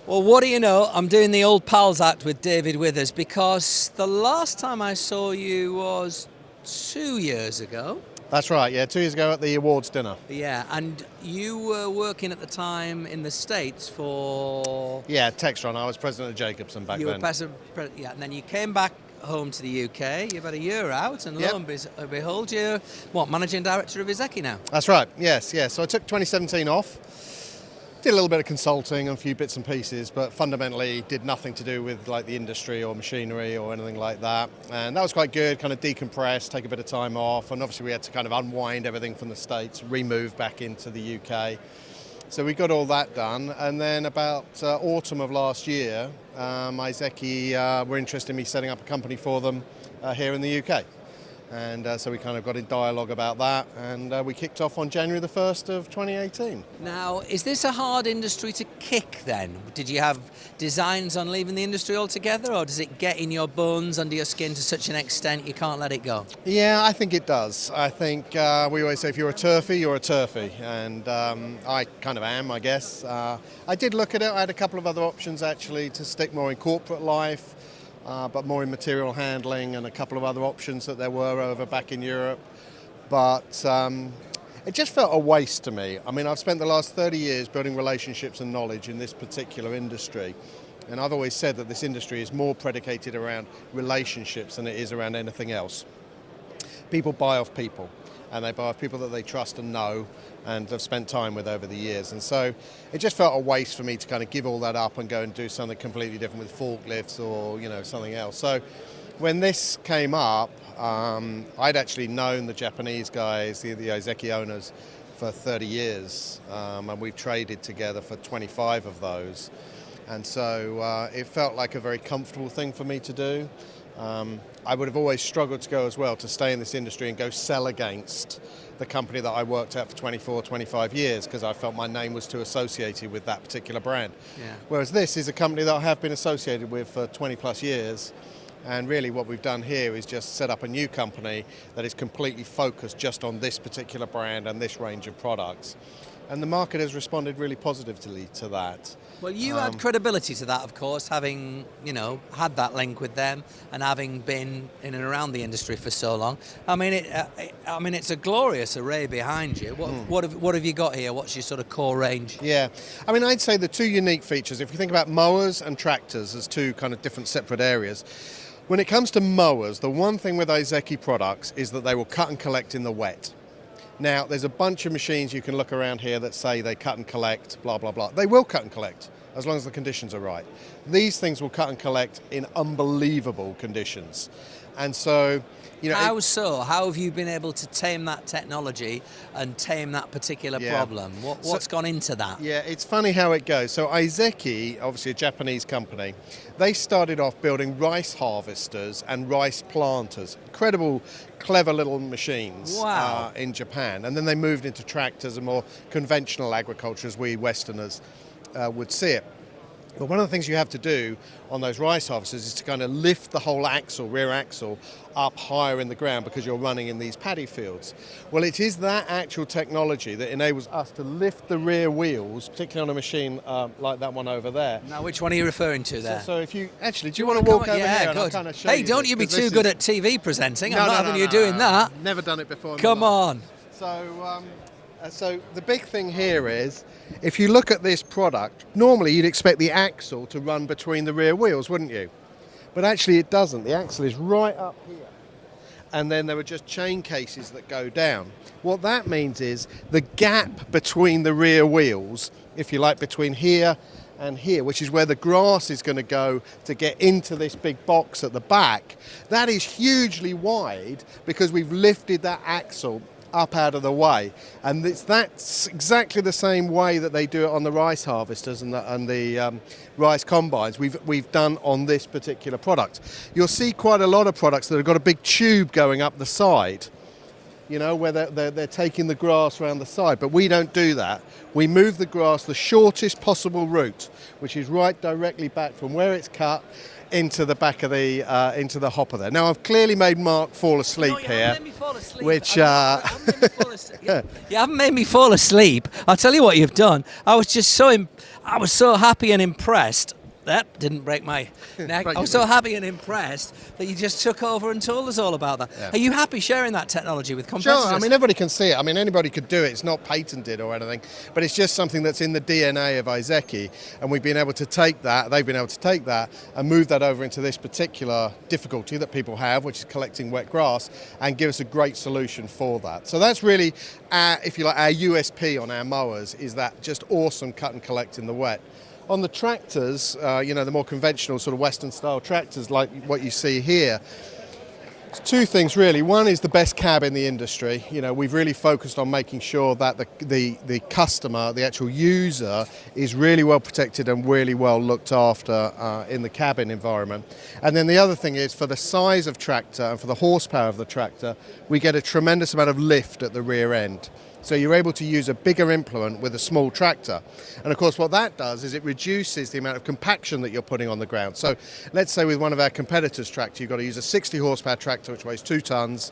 Well, what do you know? I'm doing the old pals act with David Withers because the last time I saw you was 2 years ago. That's right, yeah, 2 years ago at the awards dinner. Yeah, and you were working at the time in the States for... Yeah, Textron. I was president of Jacobson back You then. were yeah, and then you came back home to the UK. You've had a year out, and lo and behold, you're managing director of Iseki now. That's right. Yes. So I took 2017 off. Did a little bit of consulting and a few bits and pieces, but fundamentally did nothing to do with like the industry or machinery or anything like that. And that was quite good, kind of decompress, take a bit of time off, and obviously we had to kind of unwind everything from the States, remove back into the UK. So we got all that done, and then about autumn of last year, Iseki were interested in me setting up a company for them here in the UK. And so we kind of got in dialogue about that, and we kicked off on January the 1st of 2018. Now, is this a hard industry to kick then? Did you have designs on leaving the industry altogether, or does it get in your bones, under your skin to such an extent you can't let it go? Yeah, I think it does. I think we always say if you're a turfie, you're a turfie, and I kind of am, I guess. I did look at it. I had a couple of other options actually to stick more in corporate life. But more in material handling, and a couple of other options that there were over back in Europe. But it just felt a waste to me. I mean, I've spent the last 30 years building relationships and knowledge in this particular industry. And I've always said that this industry is more predicated around relationships than it is around anything else. People buy off people, and they buy off people that they trust and know and have spent time with over the years. And so it just felt a waste for me to kind of give all that up and go and do something completely different with forklifts or, something else. So when this came up, I'd actually known the Japanese guys, the Iseki owners, for 30 years, and we've traded together for 25 of those. And so it felt like a very comfortable thing for me to do. I would have always struggled to go as well, to stay in this industry and go sell against the company that I worked at for 24, 25 years, because I felt my name was too associated with that particular brand. Yeah. Whereas this is a company that I have been associated with for 20 plus years. And really what we've done here is just set up a new company that is completely focused just on this particular brand and this range of products. And the market has responded really positively to that. Well, you add credibility to that, of course, having, had that link with them and having been in and around the industry for so long. I mean, it's a glorious array behind you. What have you got here? What's your sort of core range? Yeah, I mean, I'd say the two unique features, if you think about mowers and tractors as two kind of different separate areas, when it comes to mowers, the one thing with Iseki products is that they will cut and collect in the wet. Now, there's a bunch of machines you can look around here that say they cut and collect, blah, blah, blah. They will cut and collect, as long as the conditions are right. These things will cut and collect in unbelievable conditions. And so, How so? How have you been able to tame that technology and tame that particular problem? What's gone into that? Yeah, it's funny how it goes. So Iseki, obviously a Japanese company, they started off building rice harvesters and rice planters. Incredible, clever little machines. Wow. In Japan. And then they moved into tractors and more conventional agriculture, as we Westerners would see it. But one of the things you have to do on those rice harvesters is to kind of lift the whole axle, rear axle, up higher in the ground because you're running in these paddy fields. Well, it is that actual technology that enables us to lift the rear wheels, particularly on a machine like that one over there. Now, which one are you referring to there? So if you, actually, do you want to walk over here and I'll good. kind of show Hey, you don't this, you be 'cause too this good is- at TV presenting. No, I'm not having you doing that. Never done it before. Come on. So the big thing here is, if you look at this product, normally you'd expect the axle to run between the rear wheels, wouldn't you? But actually it doesn't. The axle is right up here. And then there are just chain cases that go down. What that means is the gap between the rear wheels, if you like, between here and here, which is where the grass is going to go to get into this big box at the back, that is hugely wide because we've lifted that axle up out of the way, and that's exactly the same way that they do it on the rice harvesters and the rice combines we've done on this particular product. You'll see quite a lot of products that have got a big tube going up the side. you know, where they're taking the grass around the side. But we don't do that. We move the grass the shortest possible route, which is right directly back from where it's cut into the back of into the hopper there. Now, I've clearly made Mark fall asleep No, you here. haven't made me fall asleep. Which, You haven't made me fall asleep. You haven't made me fall asleep. I'll tell you what you've done. I was just I was so happy and impressed. That didn't break my neck. I was so happy and impressed that you just took over and told us all about that. Yeah. Are you happy sharing that technology with competitors? Sure, I mean, everybody can see it. I mean, anybody could do it. It's not patented or anything, but it's just something that's in the DNA of Iseki, and we've been able to take that, they've been able to take that and move that over into this particular difficulty that people have, which is collecting wet grass, and give us a great solution for that. So that's really, if you like, our USP on our mowers, is that just awesome cut and collect in the wet. On the tractors, you know, the more conventional sort of Western style tractors like what you see here, it's two things really. One is the best cab in the industry. You know, we've really focused on making sure that the customer, the actual user, is really well protected and really well looked after in the cabin environment. And then the other thing is, for the size of tractor and for the horsepower of the tractor, we get a tremendous amount of lift at the rear end. So you're able to use a bigger implement with a small tractor. And of course what that does is it reduces the amount of compaction that you're putting on the ground. So let's say with one of our competitors' tractor, you've got to use a 60 horsepower tractor which weighs 2 tons,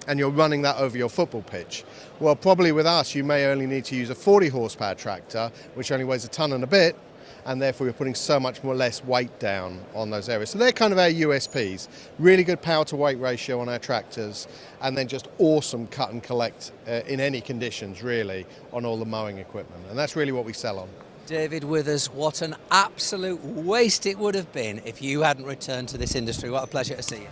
and you're running that over your football pitch. Well, probably with us you may only need to use a 40 horsepower tractor which only weighs 1 ton and a bit, and therefore you're putting so much more less weight down on those areas. So they're kind of our USPs. Really good power to weight ratio on our tractors, and then just awesome cut and collect in any conditions really on all the mowing equipment. And that's really what we sell on. David Withers, what an absolute waste it would have been if you hadn't returned to this industry. What a pleasure to see you.